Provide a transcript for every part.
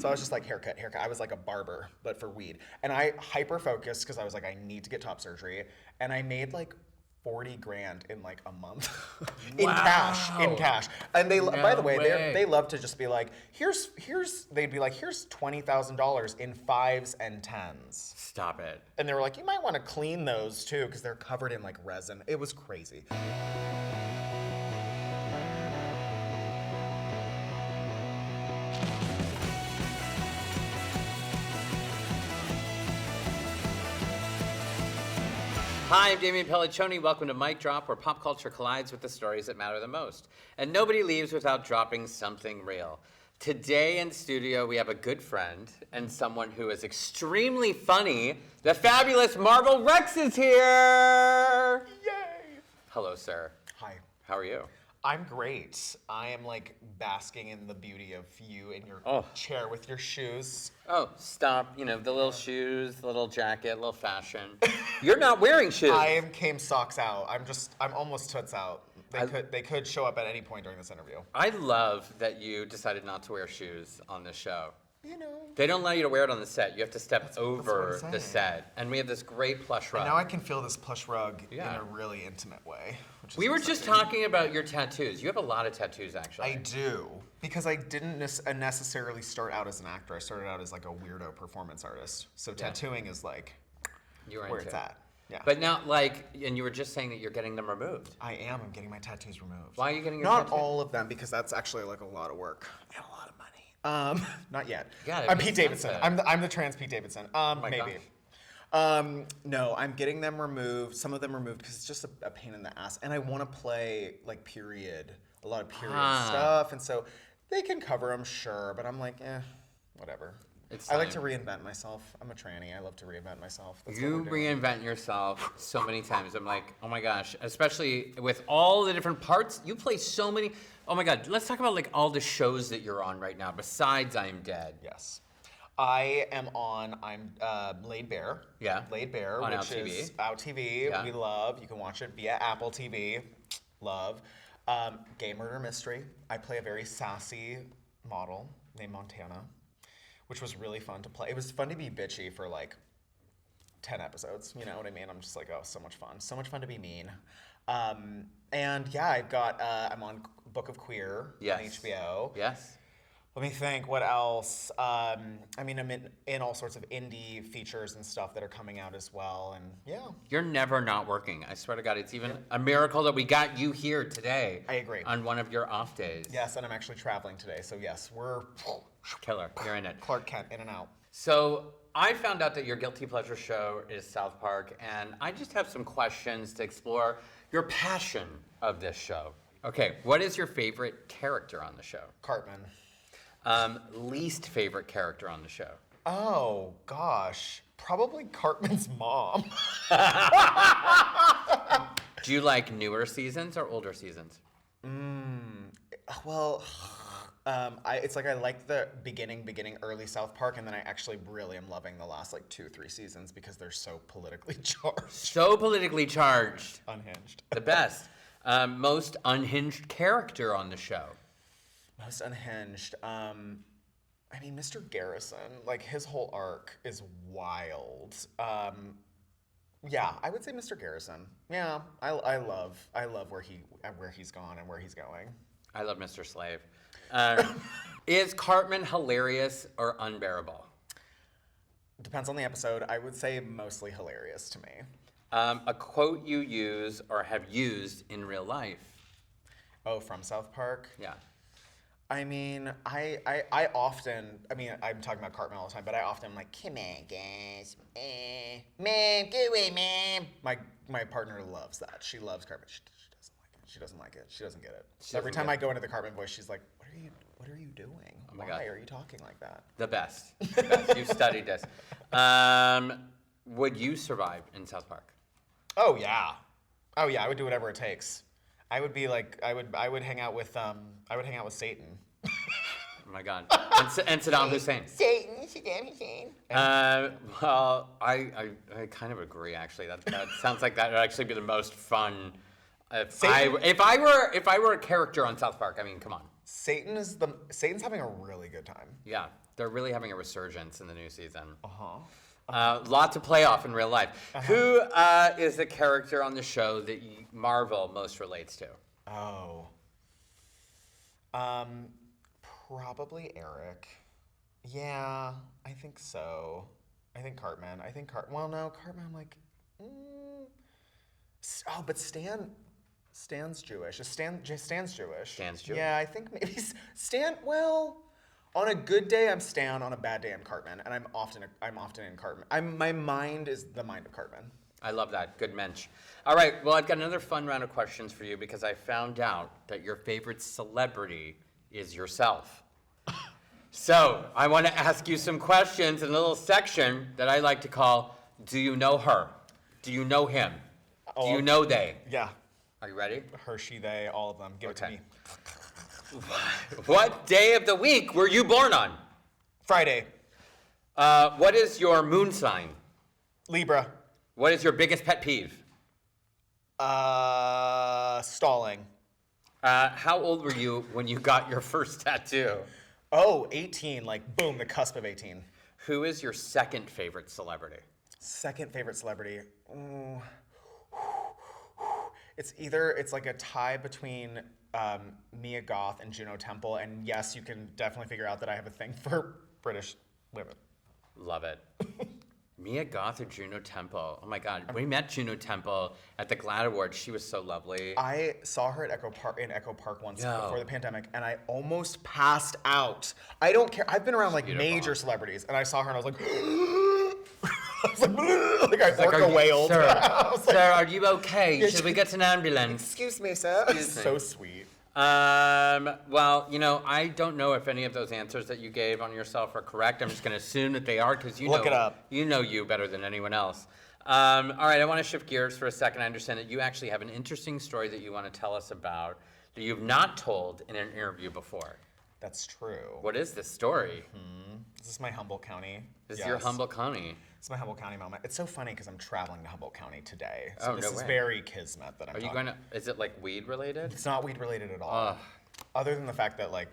So I was just like, haircut. I was like a barber, but for weed. And I hyper-focused because I was like, I need to get top surgery. And I made like 40 grand in like a month. in cash. And they, by the way, they love to just be like, they'd be like, here's $20,000 in 5s and 10s. Stop it. And they were like, you might want to clean those too, because they're covered in like resin. It was crazy. Hi, I'm Damian Pelliccione. Welcome to Mic Drop, where pop culture collides with the stories that matter the most. And nobody leaves without dropping something real. Today in studio, we have a good friend and someone who is extremely funny. The fabulous Marval Rex is here! Yay! Hello, sir. Hi. How are you? I'm great. I am like basking in the beauty of you in your chair with your shoes. Oh, stop. You know, the little shoes, the little jacket, little fashion. You're not wearing shoes. I came socks out. I'm almost toots out. They could show up at any point during this interview. I love that you decided not to wear shoes on this show. You know. They don't allow you to wear it on the set. You have to step over the set. And we have this great plush rug. And now I can feel this plush rug in a really intimate way. We were just talking about your tattoos. You have a lot of tattoos, actually. I do. Because I didn't necessarily start out as an actor. I started out as like a weirdo performance artist. So tattooing is like where it's at. Yeah. But now, like, and you were just saying that you're getting them removed. I am. I'm getting my tattoos removed. Why are you getting your tattoos? tattoos? Not all of them, because that's actually like a lot of work and a lot of money. Not yet. I'm Pete Davidson. I'm the trans Pete Davidson. Maybe. No, I'm getting them removed. Some of them removed because it's just a pain in the ass, and I want to play like a lot of period stuff, and so they can cover them, sure, but I'm like, whatever. I like to reinvent myself. I'm a tranny. I love to reinvent myself. You reinvent yourself so many times. I'm like, oh my gosh, especially with all the different parts. You play so many. Oh my God, let's talk about like all the shows that you're on right now besides I'm Dead. Yes. I'm Laid Bare. Yeah. Laid Bare, on which is Out TV. Yeah. We love. You can watch it via Apple TV. Love. Gay Murder Mystery. I play a very sassy model named Montana, which was really fun to play. It was fun to be bitchy for like 10 episodes. You know what I mean? I'm just like, oh, so much fun. So much fun to be mean. And yeah, I'm on Book of Queer on HBO. Yes. Let me think, what else? I'm in all sorts of indie features and stuff that are coming out as well, and yeah. You're never not working. I swear to God, it's even a miracle that we got you here today. I agree. On one of your off days. Yes, and I'm actually traveling today, so yes, we're... Killer, you're in it. Clark Kent, in and out. So, I found out that your guilty pleasure show is South Park, and I just have some questions to explore your passion of this show. Okay, what is your favorite character on the show? Cartman. Least favorite character on the show? Oh, gosh. Probably Cartman's mom. Do you like newer seasons or older seasons? Well, it's like I like the beginning, early South Park, and then I actually really am loving the last like 2-3 seasons because they're so politically charged. So politically charged. Unhinged. The best. Most unhinged character on the show? Most unhinged. Mr. Garrison, like his whole arc is wild. Yeah, I would say Mr. Garrison. Yeah, I love where he's gone and where he's going. I love Mr. Slave. Is Cartman hilarious or unbearable? Depends on the episode. I would say mostly hilarious to me. A quote you use or have used in real life? Oh, from South Park? Yeah. I mean, I often, I'm talking about Cartman all the time, but I often am like, come on, guys. Ma'am, go away, ma'am. My partner loves that. She loves Cartman. She doesn't like it. She doesn't get it. Every time I go into the Cartman voice, she's like, what are you doing? Oh my God. Why are you talking like that? The best. You've studied this. Would you survive in South Park? Oh yeah. I would do whatever it takes. I would be like, I would hang out with Satan. Oh my God. And Saddam Hussein. Saddam Hussein. Well, I kind of agree actually. That sounds like that would actually be the most fun. If I were a character on South Park, I mean, come on. Satan's having a really good time. Yeah. They're really having a resurgence in the new season. Uh-huh. Lot to play off in real life. Who is the character on the show that Marvel most relates to? Oh. Probably Eric. Yeah, I think so. I think Cartman. Well, no, Cartman, I'm like, but Stan's Jewish. Stan's Jewish. Stan's Jewish. Yeah, I think maybe Stan, well, on a good day, I'm Stan. On a bad day, I'm Cartman. And I'm often in Cartman. My mind is the mind of Cartman. I love that. Good mensch. All right, well, I've got another fun round of questions for you because I found out that your favorite celebrity is yourself. So I want to ask you some questions in a little section that I like to call, do you know her? Do you know him? Do you know they? Yeah. Are you ready? Her, she, they, all of them. Give it to me. What day of the week were you born on? Friday. What is your moon sign? Libra. What is your biggest pet peeve? Stalling. How old were you when you got your first tattoo? Oh, 18, like boom, the cusp of 18. Who is your second favorite celebrity? Second favorite celebrity. It's like a tie between Mia Goth and Juno Temple, and yes, you can definitely figure out that I have a thing for British women. Love it. Mia Goth or Juno Temple? Oh my God, we met Juno Temple at the GLAAD Awards. She was so lovely. I saw her at Echo Park once before the pandemic, and I almost passed out. I don't care. I've been around like major celebrities, and I saw her, and I was like, I wailed. Sir, are you okay? Should we get an ambulance? Excuse me, sir. So sweet. Well, I don't know if any of those answers that you gave on yourself are correct. I'm just going to assume that they are because Look it up. You know you better than anyone else. All right, I want to shift gears for a second. I understand that you actually have an interesting story that you want to tell us about that you've not told in an interview before. That's true. What is this story? This is my Humboldt County. This is your Humboldt County. It's my Humboldt County moment. It's so funny because I'm traveling to Humboldt County today. So this is very kismet that I'm Are you going to, is it like weed related? It's not weed related at all. Other than the fact that like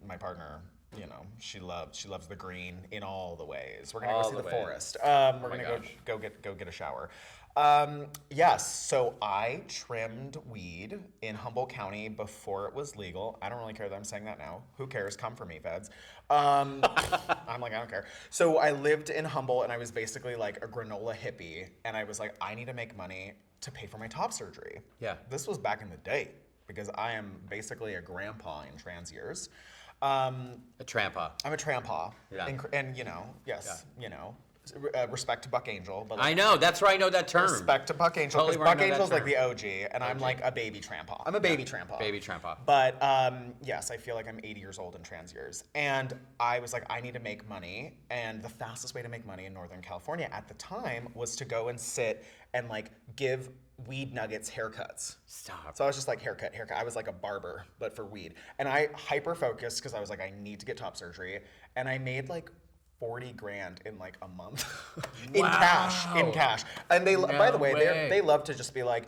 my partner, she loves the green in all the ways. We're gonna go see the forest. We're gonna go get a shower. Yes, so I trimmed weed in Humboldt County before it was legal. I don't really care that I'm saying that now. Who cares? Come for me, feds. I'm like, I don't care. So I lived in Humboldt, and I was basically like a granola hippie, and I was like, I need to make money to pay for my top surgery. Yeah. This was back in the day, because I am basically a grandpa in trans years. A trampa. I'm a trampa. Yeah. And respect to Buck Angel. But I know, that's where I know that term. Respect to Buck Angel, because Totally Buck Angel's like the OG, and I'm like a baby trampa. I'm a baby trampa. Baby trampa. But yes, I feel like I'm 80 years old in trans years. And I was like, I need to make money. And the fastest way to make money in Northern California at the time was to go and sit and like give weed nuggets haircuts. Stop. So I was just like, haircut. I was like a barber, but for weed. And I hyper-focused because I was like, I need to get top surgery. And I made like 40 grand in like a month in cash. And they, by the way, they love to just be like,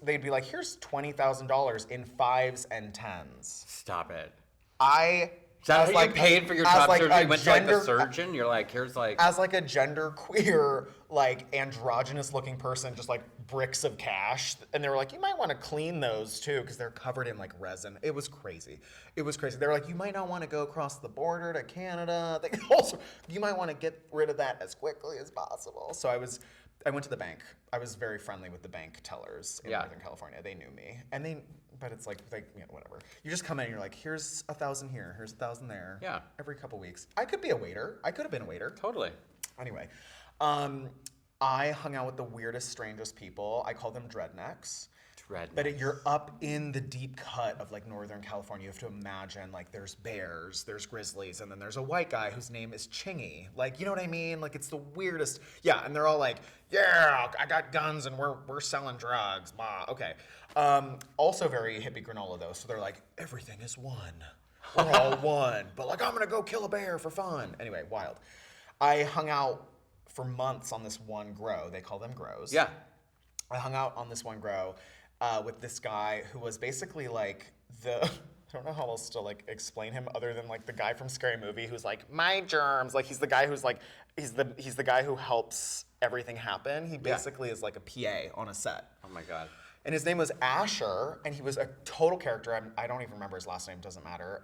they'd be like, here's $20,000 in 5s and 10s. Stop it. Is that how you paid for your top surgery? You went to like the surgeon? You're like, here's like... As like a gender queer, like androgynous looking person, just like bricks of cash. And they were like, you might want to clean those too, because they're covered in like resin. It was crazy. They were like, you might not want to go across the border to Canada. You might want to get rid of that as quickly as possible. So I went to the bank. I was very friendly with the bank tellers in Northern California. They knew me. But it's like whatever. You just come in and you're like, here's 1,000 here, here's 1,000 there. Yeah. Every couple weeks. I could be a waiter. I could have been a waiter. Totally. Anyway, I hung out with the weirdest, strangest people. I call them dreadnecks. But you're up in the deep cut of like Northern California. You have to imagine like there's bears, there's grizzlies, and then there's a white guy whose name is Chingy. Like, you know what I mean? Like, it's the weirdest. Yeah, and they're all like, yeah, I got guns and we're selling drugs. Blah. Okay. Also very hippie granola though. So they're like, everything is one. We're all one. But like, I'm gonna go kill a bear for fun. Anyway, wild. I hung out for months on this one grow. They call them grows. Yeah. I hung out on this one grow with this guy who was basically like don't know how else to like explain him other than like the guy from Scary Movie who's like my germs. Like he's the guy who's like he's the guy who helps everything happen. He basically is like a PA on a set. Oh my God. And his name was Asher, and he was a total character. I don't even remember his last name, doesn't matter.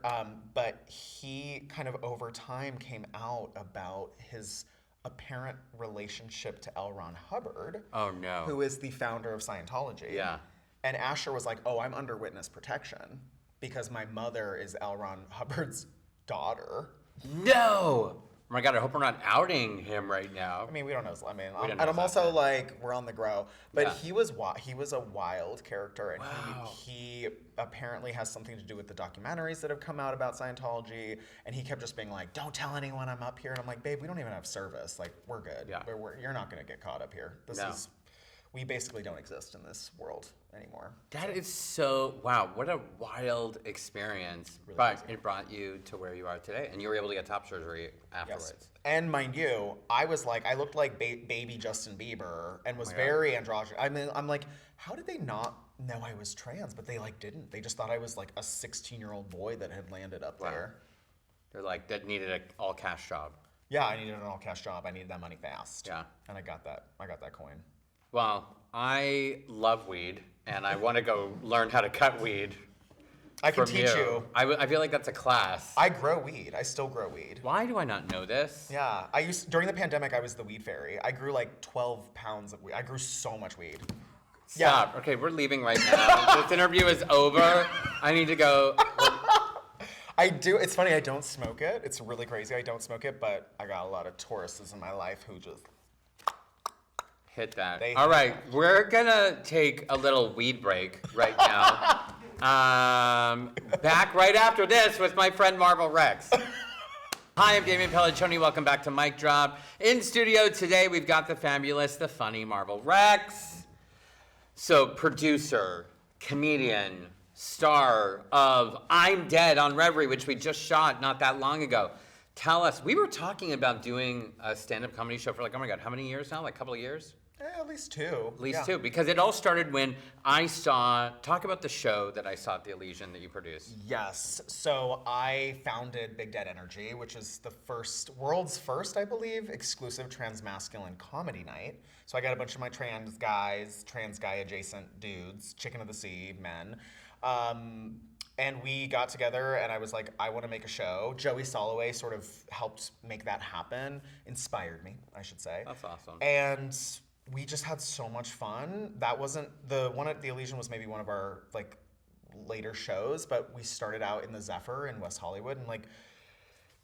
But he kind of over time came out about his apparent relationship to L. Ron Hubbard. Oh no. Who is the founder of Scientology. Yeah. And Asher was like, oh, I'm under witness protection because my mother is L. Ron Hubbard's daughter. No! Oh my God, I hope we're not outing him right now. I mean, we don't know. I mean, don't and know I'm also like, we're on the grow. But Yeah. he was a wild character, and Wow. he apparently has something to do with the documentaries that have come out about Scientology. And he kept just being like, don't tell anyone I'm up here. And I'm like, babe, we don't even have service. Like, we're good. Yeah. You're not going to get caught up here. We basically don't exist in this world anymore. That is so, wow, what a wild experience. Really But crazy. it brought you to where you are today, and you were able to get top surgery afterwards. Yes. And mind you, I looked like baby Justin Bieber and was very androgynous. I mean, I'm like, how did they not know I was trans? But they like didn't. They just thought I was like a 16-year-old boy that had landed up there. They're like, that needed an all-cash job. Yeah, I needed an all-cash job. I needed that money fast. Yeah. And I got that. I got that coin. Well, I love weed, and I want to go learn how to cut weed. I can from teach you. I feel like that's a class. I grow weed. I still grow weed. Why do I not know this? Yeah, during the pandemic, I was the weed fairy. I grew like 12 pounds of weed. I grew so much weed. Stop. Okay, we're leaving right now. This interview is over. I need to go. I do. It's funny. I don't smoke it. It's really crazy. I don't smoke it, but I got a lot of Tauruses in my life who just Hit that. They All hit right, we're gonna take a little weed break right now. Back right after this with my friend Marval Rex. Hi, I'm Damian Pelliccione. Welcome back to Mic Drop. In studio today, we've got the fabulous, the funny Marval Rex. So, producer, comedian, star of I'm Dead on Revry, which we just shot not that long ago. Tell us, we were talking about doing a stand-up comedy show for like, oh my God, how many years now? Like a couple of years? at least two. At least two, because it all started when talk about the show that I saw at the Elysian that you produced. Yes. So I founded Big Dead Energy, which is the world's first, I believe, exclusive transmasculine comedy night. So I got a bunch of my trans guy adjacent dudes, chicken of the sea men. And we got together and I was like, I want to make a show. Joey Soloway sort of helped make that happen, inspired me, I should say. That's awesome. And we just had so much fun. That wasn't, the one at the Elysian was maybe one of our like later shows, but we started out in the Zephyr in West Hollywood and like,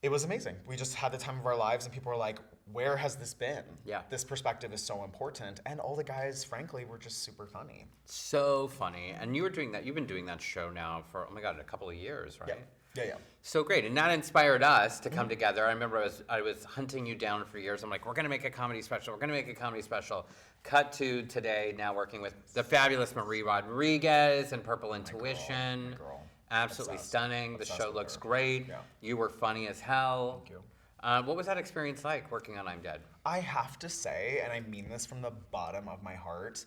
it was amazing. We just had the time of our lives and people were like, where has this been? Yeah. This perspective is so important. And all the guys, frankly, were just super funny. So funny. And you've been doing that show now for, oh my God, a couple of years, right? Yeah. So great. And that inspired us to come together. I remember I was hunting you down for years. I'm like, we're going to make a comedy special. Cut to today, now working with the fabulous Marie Rodriguez and Purple Intuition. My girl. Absolutely Obsessed. stunning. The Obsessed show with looks her. great. Yeah. You were funny as hell. Thank you. What was that experience like working on I'm Dead? I have to say, and I mean this from the bottom of my heart,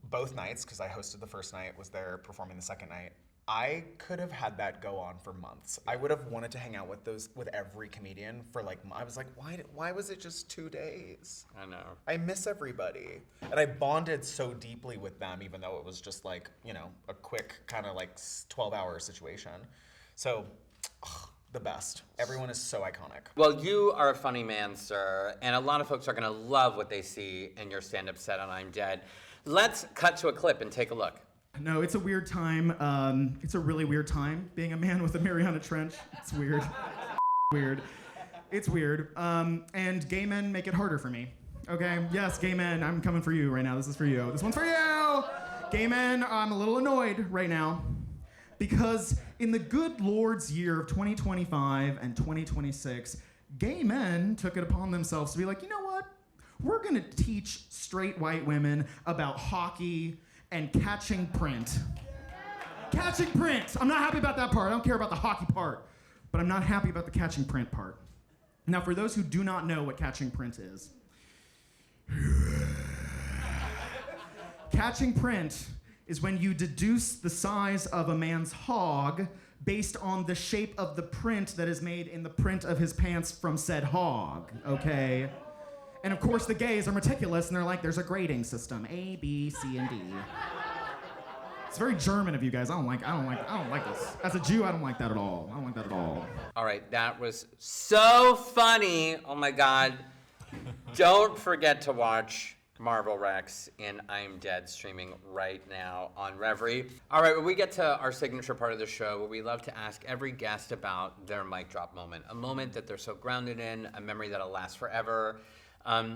both nights, because I hosted the first night, was there performing the second night, I could have had that go on for months. I would have wanted to hang out with every comedian for like, I was like, why was it just 2 days? I know. I miss everybody. And I bonded so deeply with them, even though it was just like, a quick kind of like 12-hour situation. So, the best. Everyone is so iconic. Well, you are a funny man, sir, and a lot of folks are going to love what they see in your stand-up set on I'm Dead. Let's cut to a clip and take a look. No, it's a weird time. It's a really weird time being a man with a Mariana Trench. It's weird. Weird. It's weird. And gay men make it harder for me. Okay? Yes, gay men, I'm coming for you right now. This is for you. This one's for you! Gay men, I'm a little annoyed right now. Because in the good Lord's year of 2025 and 2026, gay men took it upon themselves to be like, you know what? We're gonna teach straight white women about hockey and catching print. Catching print! I'm not happy about that part. I don't care about the hockey part. But I'm not happy about the catching print part. Now, for those who do not know what catching print is, catching print is when you deduce the size of a man's hog based on the shape of the print that is made in the print of his pants from said hog, okay? And of course the gays are meticulous and they're like, there's a grading system, A, B, C, and D. It's very German of you guys. I don't like this. As a Jew, I don't like that at all. I don't like that at all. All right, that was so funny. Oh my God. Don't forget to watch Marval Rex in I'm Dead, streaming right now on Revry. All right, when we get to our signature part of the show, where we love to ask every guest about their mic drop moment, a moment that they're so grounded in, a memory that'll last forever,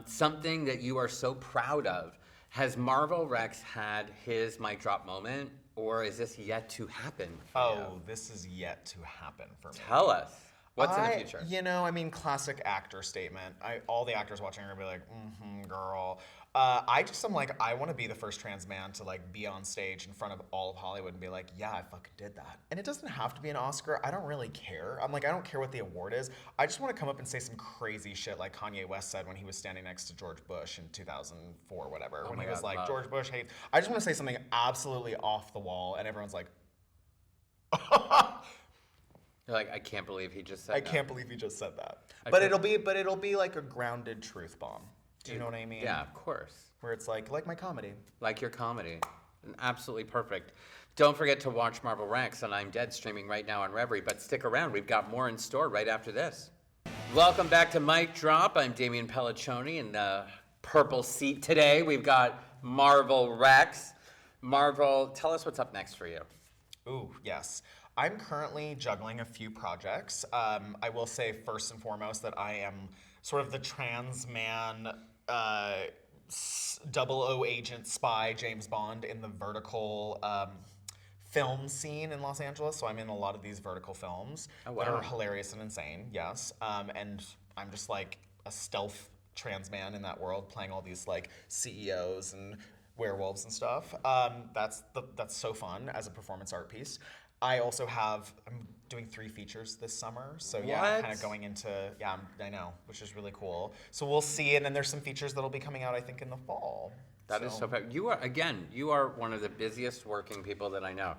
something that you are so proud of. Has Marval Rex had his mic drop moment, or is this yet to happen for you? Oh, this is yet to happen for me. Tell us. What's in the future? You know, I mean, classic actor statement. All the actors watching are gonna be like, girl. I just am like, I want to be the first trans man to like be on stage in front of all of Hollywood and be like, yeah, I fucking did that. And it doesn't have to be an Oscar. I don't really care. I'm like, I don't care what the award is. I just want to come up and say some crazy shit like Kanye West said when he was standing next to George Bush in 2004 or whatever. When he was like, love. George Bush hates. I just want to say something absolutely off the wall, and everyone's like, You're like, I can't believe he just said I that. can't believe he just said that. But it'll be like a grounded truth bomb. Do you know what I mean? Yeah, of course. Where it's like my comedy. Like your comedy. Absolutely perfect. Don't forget to watch Marval Rex on I'm Dead, streaming right now on Revry, but stick around. We've got more in store right after this. Welcome back to Mic Drop. I'm Damian Pelliccione in the purple seat today. We've got Marval Rex. Marval, tell us what's up next for you. Ooh, yes. I'm currently juggling a few projects. I will say first and foremost that I am sort of the trans man, 00 agent spy James Bond in the vertical film scene in Los Angeles. So I'm in a lot of these vertical films that are hilarious and insane, yes. And I'm just like a stealth trans man in that world playing all these like CEOs and werewolves and stuff. That's so fun as a performance art piece. I'm doing 3 features this summer, so yeah, kind of going into, I know, which is really cool. So we'll see, and then there's some features that'll be coming out, I think, in the fall. That is so fun. You are one of the busiest working people that I know.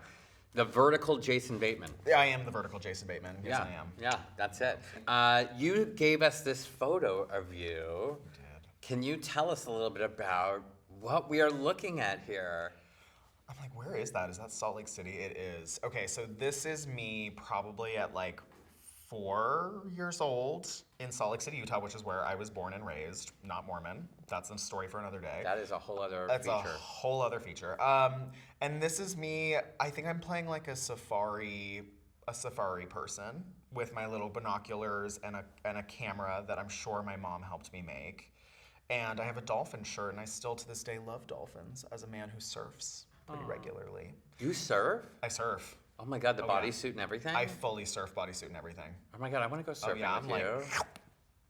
The vertical Jason Bateman. Yeah, I am the vertical Jason Bateman. Yes, I am. Yeah, that's it. You gave us this photo of you. I did. Can you tell us a little bit about what we are looking at here? I'm like, where is that? Is that Salt Lake City? It is. Okay, so this is me probably at like 4 years old in Salt Lake City, Utah, which is where I was born and raised, not Mormon. That's a story for another day. That is a whole other feature. That's a whole other feature. And this is me, I think I'm playing like a safari person with my little binoculars and a camera that I'm sure my mom helped me make. And I have a dolphin shirt, and I still to this day love dolphins as a man who surfs pretty regularly. You surf? I surf. Oh my God, the bodysuit and everything? I fully surf bodysuit and everything. Oh my God, I want to go surfing I'm with you. like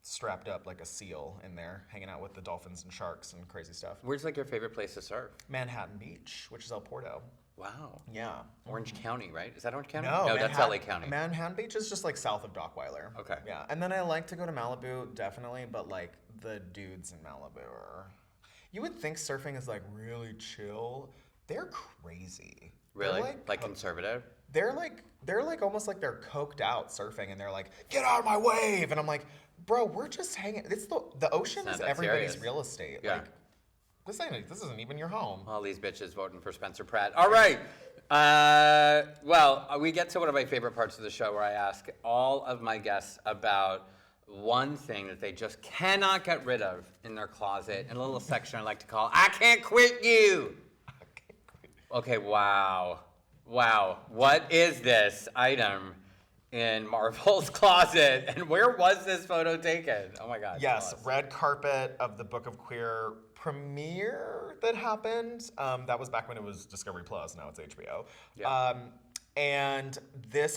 strapped up like a seal in there, hanging out with the dolphins and sharks and crazy stuff. Where's like your favorite place to surf? Manhattan Beach, which is El Porto. Wow. Yeah. Orange County, right? Is that Orange County? No, that's LA County. Manhattan Beach is just like south of Dockweiler. Okay. Yeah, and then I like to go to Malibu, definitely, but like the dudes in Malibu are... You would think surfing is like really chill. They're crazy. Really? They're like conservative? They're like almost like they're coked out surfing, and they're like, get out of my wave, and I'm like, bro, we're just hanging. It's the ocean is everybody's serious. real estate. Yeah. Like, this isn't even your home. All these bitches voting for Spencer Pratt. All right. We get to one of my favorite parts of the show where I ask all of my guests about one thing that they just cannot get rid of in their closet, in a little section I like to call, I can't quit you. Okay, wow. What is this item in Marval's closet, and where was this photo taken? Oh my God. Yes, red carpet of the Book of Queer premiere that happened. That was back when it was Discovery Plus. Now it's HBO. Yeah. And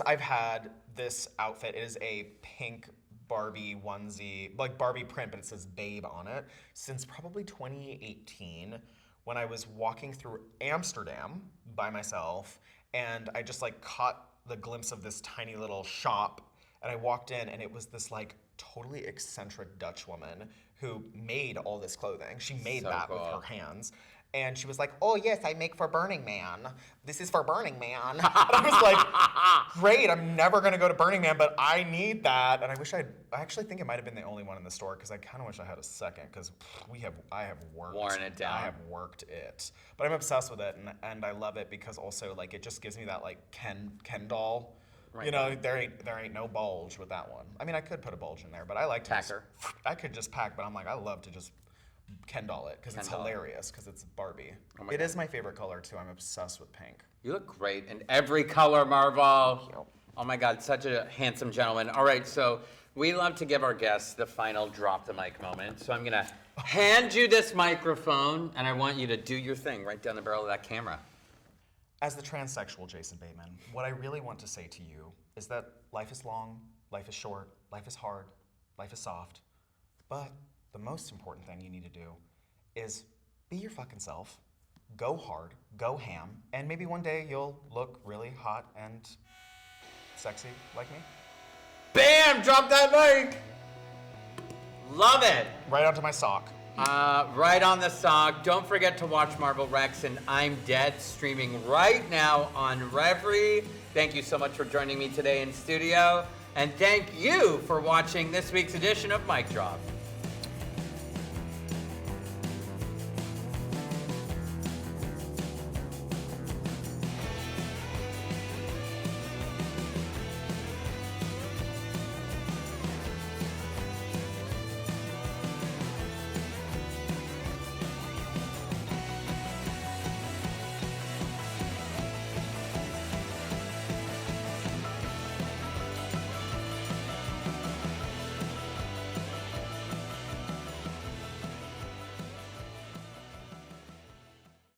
I've had this outfit. It is a pink Barbie onesie, like Barbie print, but it says Babe on it, since probably 2018, when I was walking through Amsterdam by myself, and I just like caught the glimpse of this tiny little shop, and I walked in, and it was this like totally eccentric Dutch woman who made all this clothing. She made that with her hands. And she was like, oh, yes, I make for Burning Man. This is for Burning Man. And I was like, great, I'm never going to go to Burning Man, but I need that. And I actually think it might have been the only one in the store because I kind of wish I had a second because I have worked. Worn it down. I have worked it. But I'm obsessed with it, and I love it because also, like, it just gives me that, like, Ken doll. Right. You know, there ain't no bulge with that one. I mean, I could put a bulge in there, but I like to Packer. I could just pack, but I'm like, I love to just Ken doll it because it's hilarious because it's Barbie. Oh it is my favorite color too. I'm obsessed with pink. You look great in every color, Marval. Oh my God, such a handsome gentleman. All right, so we love to give our guests the final drop the mic moment. So I'm gonna hand you this microphone and I want you to do your thing right down the barrel of that camera. As the transsexual Jason Bateman, what I really want to say to you is that life is long, life is short, life is hard, life is soft, but the most important thing you need to do is be your fucking self, go hard, go ham, and maybe one day you'll look really hot and sexy like me. Bam! Drop that mic! Love it! Right onto my sock. Right on the sock. Don't forget to watch Marval Rex and I'm Dead streaming right now on Revry. Thank you so much for joining me today in studio. And thank you for watching this week's edition of Mic Drop.